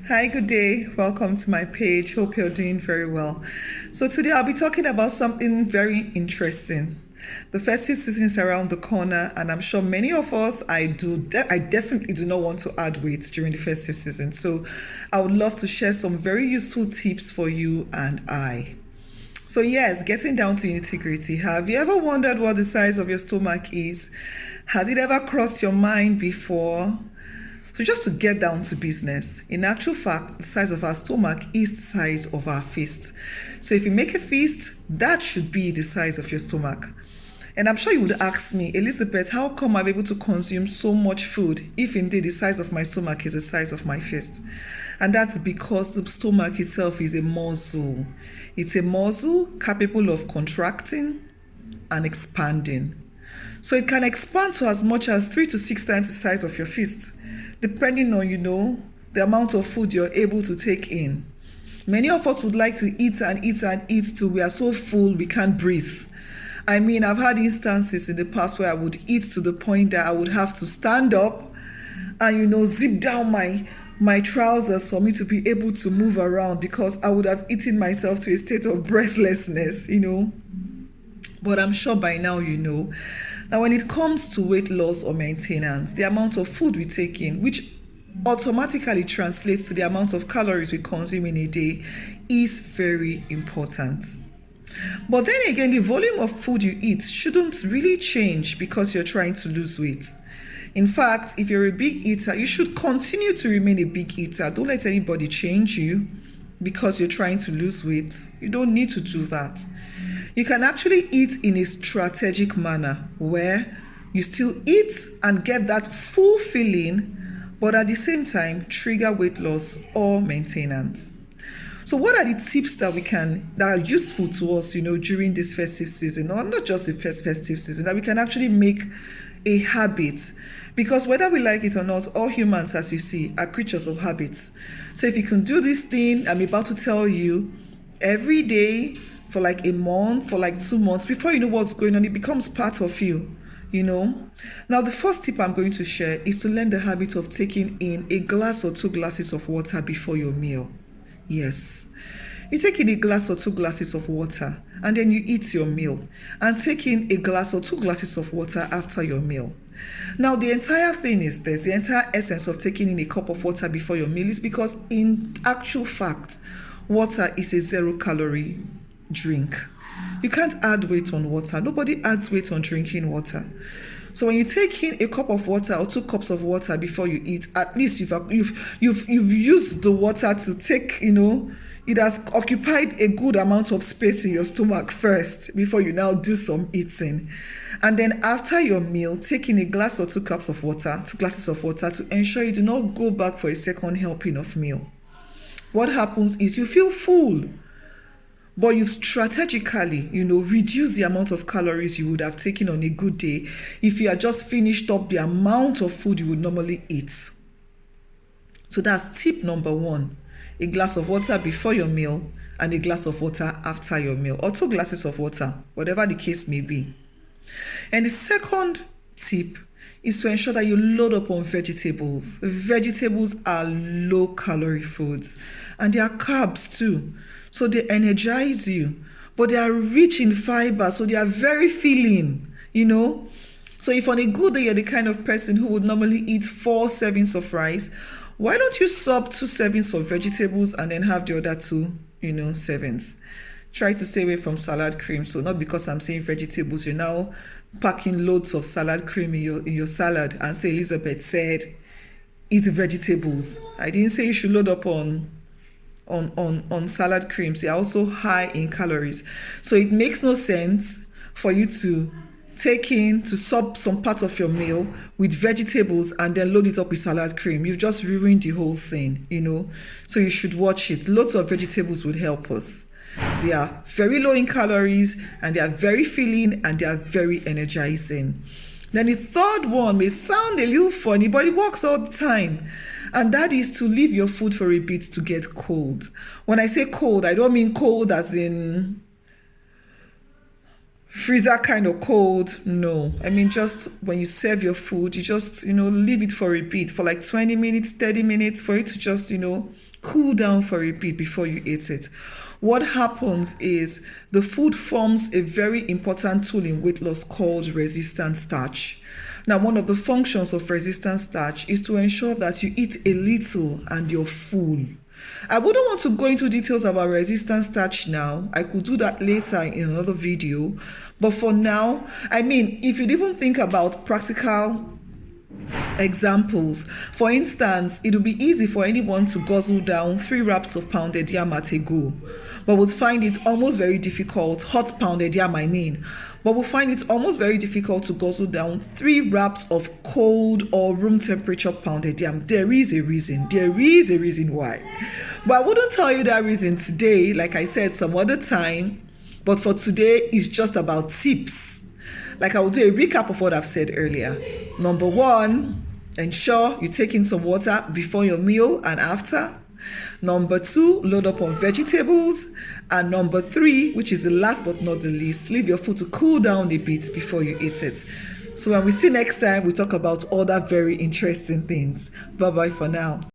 Hi, good day. Welcome to my page. Hope you're doing very well. So, today I'll be talking about something very interesting. The festive season is around the corner, and I'm sure many of us, I definitely do not want to add weight during the festive season. So, I would love to share some very useful tips for you and I. So, yes, getting down to nitty-gritty. Have you ever wondered what the size of your stomach is? Has it ever crossed your mind before? So just to get down to business, in actual fact, the size of our stomach is the size of our fist. So if you make a fist, that should be the size of your stomach. And I'm sure you would ask me, Elizabeth, how come I'm able to consume so much food if indeed the size of my stomach is the size of my fist? And that's because the stomach itself is a muscle. It's a muscle capable of contracting and expanding. So it can expand to as much as 3 to 6 times the size of your fist, depending on, the amount of food you're able to take in. Many of us would like to eat and eat and eat till we are so full we can't breathe. I mean, I've had instances in the past where I would eat to the point that I would have to stand up and, zip down my trousers for me to be able to move around because I would have eaten myself to a state of breathlessness. But I'm sure by now you know that when it comes to weight loss or maintenance, the amount of food we take in, which automatically translates to the amount of calories we consume in a day, is very important. But then again, the volume of food you eat shouldn't really change because you're trying to lose weight. In fact, if you're a big eater, you should continue to remain a big eater. Don't let anybody change you because you're trying to lose weight. You don't need to do that. You can actually eat in a strategic manner where you still eat and get that full feeling, but at the same time trigger weight loss or maintenance. So what are the tips that are useful to us, during this festive season, or not just the first festive season, that we can actually make a habit? Because whether we like it or not, all humans, as you see, are creatures of habits. So if you can do this thing I'm about to tell you every day for like a month, for like 2 months, before you know what's going on, it becomes part of you. Now, the first tip I'm going to share is to learn the habit of taking in a glass or 2 glasses of water before your meal. Yes. You take in a glass or 2 glasses of water and then you eat your meal, and take in a glass or 2 glasses of water after your meal. Now, the entire thing is this, the entire essence of taking in a cup of water before your meal is because in actual fact, water is a 0-calorie drink. You can't add weight on water. Nobody adds weight on drinking water. So when you take in a cup of water or 2 cups of water before you eat, at least you've used the water to take, it has occupied a good amount of space in your stomach first before you now do some eating. And then after your meal, take in a glass or 2 cups of water, 2 glasses of water, to ensure you do not go back for a second helping of meal. What happens is you feel full, but you've strategically, reduced the amount of calories you would have taken on a good day if you had just finished up the amount of food you would normally eat. So that's tip number 1. A glass of water before your meal and a glass of water after your meal, or 2 glasses of water, whatever the case may be. And the second tip is to ensure that you load up on vegetables. Vegetables are low-calorie foods, and they are carbs too. So they energize you, but they are rich in fiber, so they are very filling, So if on a good day you're the kind of person who would normally eat 4 servings of rice, why don't you sub 2 servings for vegetables and then have the other 2, servings? Try to stay away from salad cream. So not because I'm saying vegetables, you're now packing loads of salad cream in your salad and say Elizabeth said eat vegetables. I didn't say you should load up on salad creams. They are also high in calories. So it makes no sense for you to sub some part of your meal with vegetables and then load it up with salad cream. You've just ruined the whole thing, So you should watch it. Lots of vegetables would help us. They are very low in calories and they are very filling and they are very energizing. Then the third one may sound a little funny, but it works all the time. And that is to leave your food for a bit to get cold. When I say cold, I don't mean cold as in freezer kind of cold. No, I mean, just when you serve your food, you just, leave it for a bit for like 20 minutes, 30 minutes for it to just, cool down for a bit before you eat it. What happens is the food forms a very important tool in weight loss called resistant starch. Now, one of the functions of resistant starch is to ensure that you eat a little and you're full. I wouldn't want to go into details about resistant starch now. I could do that later in another video. But for now, I mean, if you'd even think about practical examples, for instance, it would be easy for anyone to guzzle down 3 wraps of pounded yam at a go, but would find it almost very difficult, hot pounded yam I mean, but would find it almost very difficult to guzzle down 3 wraps of cold or room temperature pounded yam. There is a reason why. But I wouldn't tell you that reason today, like I said some other time, but for today, it's just about tips. Like I will do a recap of what I've said earlier. Number 1, ensure you take in some water before your meal and after. Number 2, load up on vegetables. And number 3, which is the last but not the least, leave your food to cool down a bit before you eat it. So when we see next time, we talk about other very interesting things. Bye-bye for now.